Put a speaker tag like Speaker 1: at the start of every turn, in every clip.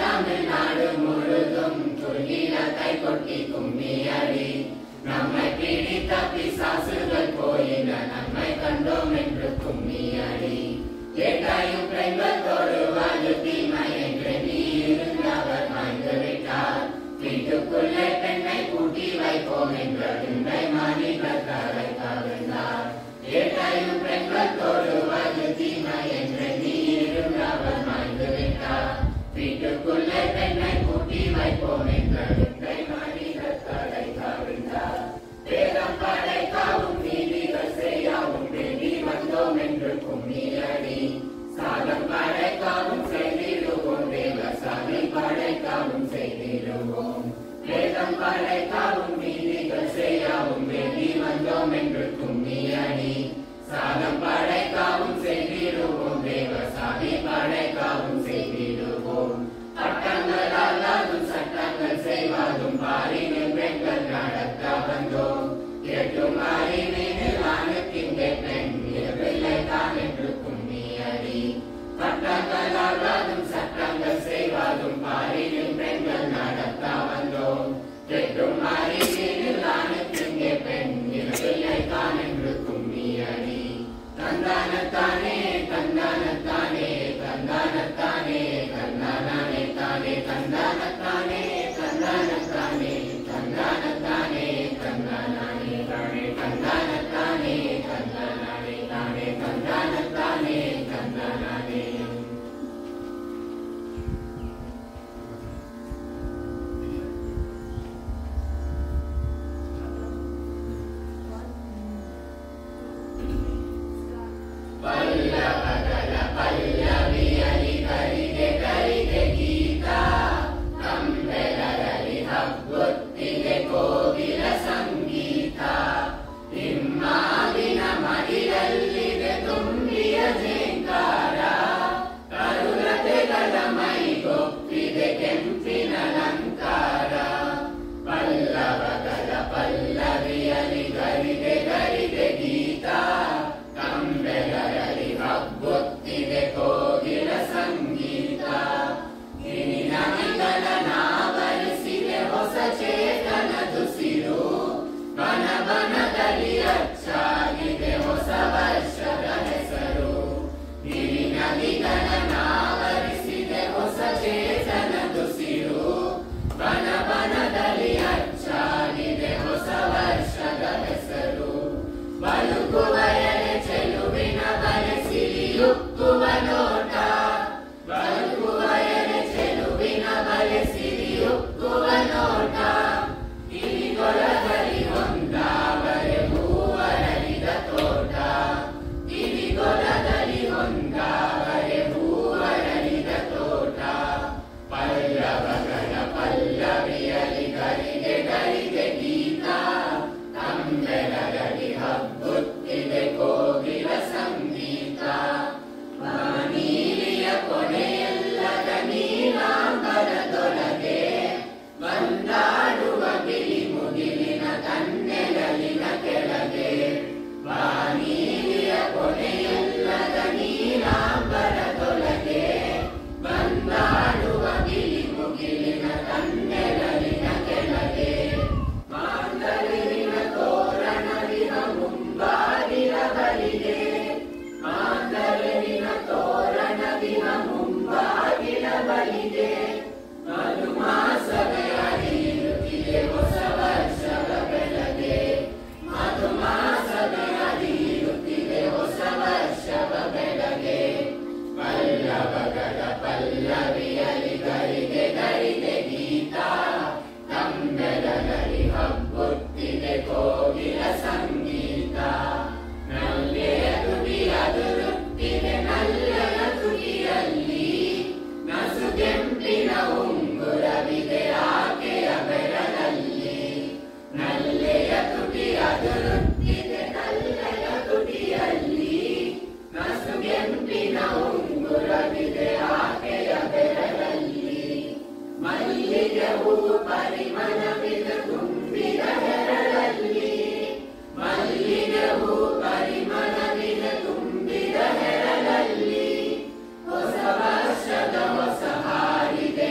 Speaker 1: தமிழ்நாடு முழுதும் துர்கில கை கொட்டி கும்மியடி. நம்மை பிடித்த பிசாசுகள் போயின நம்மை கண்டோம் என்று கும்மியடி. ஏட்டாயும் பெண்கள் தொழுவது தீமை என்று நீ இருந்தவர் மாய்ந்து விட்டார். வீட்டுக்குள்ளே பெண்ணை கூட்டி வைப்போம் என்ற விந்தை மனிதர் தலை கவிழ்ந்தார். ஏட்டாயும் பெண்கள் தொழுவது தீமை என்று நீ இருந்தவர் மாய்ந்து விட்டார். வீட்டுக்குள்ளே பெண்ணை கூட்டி வைப்போம் என்ற விந்தை மனிதர் தலை கவிழ்ந்தார். வேதம் படைக்கவும் நீதிகள் செய்யவும் வேண்டி வந்தோம் என்று கும்மியடி. சாதம் படைக்கவும் செய்திடுவோம் தேவசாமி படைக்கவும் செய்திடுவோம். வேதம் படைக்கவும் நீதிகள் செய்யவும் வேண்டி வந்தோம் என்று கும்மியடி. சாதம் படைக்கவும் செய்திடுவோம் தேவசாமி படைக்கவும் செய்திடுவோம். பட்டங்களால் அதும் சட்டங்கள் செய்வதும் பாரினில் பெண்கள் நடத்த வந்தோம். எட்டும் அறிவினில் ஆணுக்கின்ற பெண் பிள்ளை தான் என்று கும்மியடி. பட்டங்களால் அதும் சட்டங்கள் செய்வதும் பாரினில் பெண்கள் நடத்த வந்தோம். எட்டும் அறிவினில் ஆணுக்கின்ற பெண் பிள்ளை தான் என்று கும்மியடி. தந்தானத்தானே தந்தானத்தானே தந்தானத்தானே தந்தானே தானே தந்தானத்தானே தந்தானத்தானே தந்தானத்தானே தந்தானே தானே தந்தானத்தானே தந்தானே தானே தந்தானத்தானே தந்தானே. ಪಲ್ಲವಗಳ ಪಲ್ಲವಿಯಲಿ ಕರಿಗೆ ಕರಿಗೆ ಗೀತ ಕಂಬೆಲರಲ್ಲಿ ಹಬ್ಬೊತ್ತಿಗೆ ಕೋಗಿಲ ಸಂಗೀತ. ಹಿಮ್ಮಾವಿನ ಮಡಿಲಲ್ಲಿದೆ ತುಂಬಿಯ ಝೇಂಕಾರ. ಕರುಳತೆಗಳ ಮೈಗೊಪ್ಪಿದೆ ಕೆಂಪಿನ ಅಲಂಕಾರ. ಪಲ್ಲವಗಳ ಪಲ್ಲವಿಯಲಿ ಗರಿಗೆ ಗರಿಗೆ ಗೀತ ಕಂಬೆಲರಲ್ಲಿ ಹಬ್ಬೊತ್ತಿದೆ ಕೋಗಿಲ ಸಂಗೀತ. ಗಿರಿನದಿಗಳನ್ನಾವರಿಸಿದೆ ಹೊಸ ಚೇತನ ದುಸಿರು. ಬನ ಬನದಲ್ಲಿ ಅಚ್ಚಾಗಿದೆ ಹೊಸ ವರ್ಷದ ಹೆಸರು. ಗಿರಿನದಿಗಳನ್ನಾವರಿಸಿದೆ ಹೊಸ ಚೇತನ ದುಸಿರು. ಬನ ಬನದಲ್ಲಿ ಅಚ್ಚಾಗಿದೆ ಹೊಸ ವರ್ಷದ ಹೆಸರು. ಬಳುಕುವ ಎಳೆ ಚೆಲುವಿನ ಬಲೆ ಸಿರಿಯುಕ್ಕುವ ನೋಟ. ಬಳುಕುವ ಎಳೆ ಚೆಲುವಿನ ಬಲೆ ಸಿರಿಯುಕ್ಕುವ ನೋಟ. ಗಿರಿಗೊಳಗಲಿ ಹೊಂದಾವರೆ ಹೂವರಳಿದ ತೋಟ. ಗಿರಿಗೊಳಗಲಿ ಹೊಂದಾವರೆ ಹೂವರಳಿದ ತೋಟ. ಪಲ್ಲವಗಳ ಪಲ್ಲವಿಯಲಿ ಗರಿಗೆ ಗರಿಗೆ ಗೀತ ಕಂಬೆಲರಲ್ಲಿ ಹಬ್ಬುತ್ತಿದೆ ಕೋಗಿಲ ಸಂಗೀತ. ನೀಲಿಯ ಕೊನೆಯಲ್ಲದ ನೀಲಾಂಬರದೊಳಗೆ ಬಂದಾಡುವ ಬಿಳಿ ಮುಗಿಲಿನ ಕನ್ನೆಗಳಿನ ಕೆಳಗೆ. ನೀಲಿಯ ಕೊನೆಯಲ್ಲದ ನೀಲಾಂಬರದೊಳಗೆ ಬಂದಾಡುವ ಬಿಳಿ ಮುಗಿಲಿನ ಕನ್ನೆಗಳಿನ ಕೆಳಗೆ. ಮಾಂಗಲ್ಯದ ತೋರಣವಿನ ಮುಂಬಾಗಿಲ ಬಳಿಗೆ. ಮಾಂಗಲ್ಯದ ತೋರಣವಿನ ಮುಂಬಾಗಿಲ ಬಳಿಗೆ. ಮಧುಮಾಸವೇ ಹರಿಯುತ್ತಿದೆ ಹೊಸ ವರ್ಷದ ಬೆಳಗ್ಗೆ. ಮಧುಮಾಸವೇ ಹರಿಯುತ್ತಿದೆ ಹೊಸ ವರ್ಷದ ಬೆಳಗ್ಗೆ. ಪಲ್ಲವಗಳ ಪಲ್ಲವಿಯಲಿ ಗರಿಗೆ ಗರಿಗೆ ಗೀತ ಕಂಬೆಲರಲ್ಲಿ ಹಬ್ಬುತ್ತಿದೆ ಕೋಗಿಲ ಸಂಗೀತ. ನಲ್ಲೆಯ ತುಟಿ ಅದುರುತ್ತಿದೆ ನಲ್ಲೆಯ ತುಟಿಯಲ್ಲಿ. ನಸುಗೆಂಪಿನ ಉಂಗುರವಿದೆ ಆಕೆಯ ಬೆರಳಲ್ಲಿ. ನಲ್ಲೆಯ ತುಟಿ ಅದುರುತ್ತಿದೆ ನಲ್ಲೆಯ ತುಟಿಯಲ್ಲಿ. ನಸುಗೆಂಪಿನ ಉಂಗುರವಿದೆ ಆಕೆಯ ಬೆರಳಲ್ಲಿ. ಮಲ್ಲಿಗೆ ಹೂ ಪರಿಮಳವಿದೆ ತುಂಬಿದ ಹೆರಳಲ್ಲಿ. ಮಲ್ಲಿಗೆ ಹೂ ಪರಿಮಳವಿದೆ ತುಂಬಿದ ಹೆರಳಲ್ಲಿ. ಹೊಸ ವರ್ಷದ ಹೊಸ ಹಾಡಿದೆ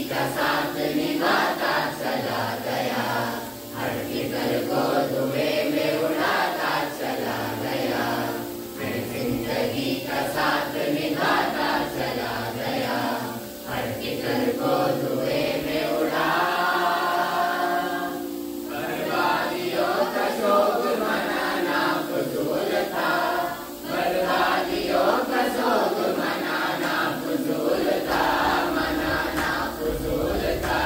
Speaker 1: का साथ निभाता चला गया, हर फिक्र को धुएं में उड़ाता चला गया। मैं जिंदगी का साथ निभाता चला गया, हर फिक्र को धुएं में उड़ा। बर्बादियों का शोक मनाना फजूल था, बर्बादियों का शोक मनाना फजूल था, मनाना फजूल था,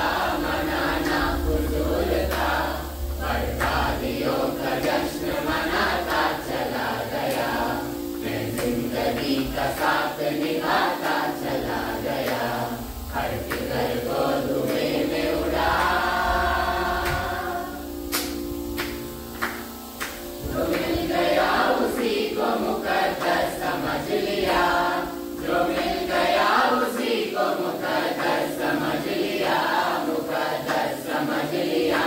Speaker 1: मनाना फजूल था। बर्बादियों का जश्न मनाता चला गया, मैं जिंदगी का साथ निभाता चला गया, हर फिक्र को धुएं में उड़ा। जो मिल गया उसी को मुकद्दर समझ लिया, जो मिल गया उसी को मुकद्दर समझ लिया, मुकद्दर समझ लिया,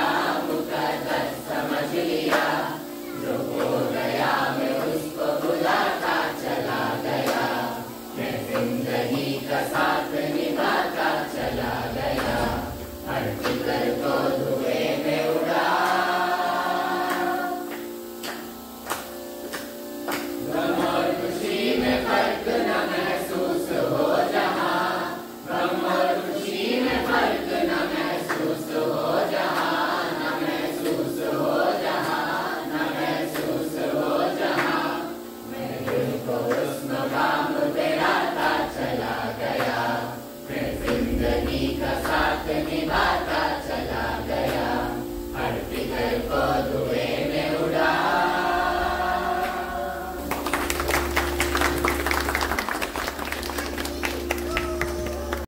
Speaker 1: मुकद्दर समझ लिया। जो खो गया मैं उसको बुलाता चला गया, मैं जिंदगी का साथ निभाता चला गया, हर फिक्र को धुएं में उड़ा। गम और खुशी में फर्क न महसूस हो जहाँ, गम और खुशी में फर्क न महसूस हो जहाँ, न महसूस हो जहाँ, न महसूस हो जहाँ। मैं दिल को हुस्न काम पे लाता चला गया, मैं जिंदगी का साथ निभाता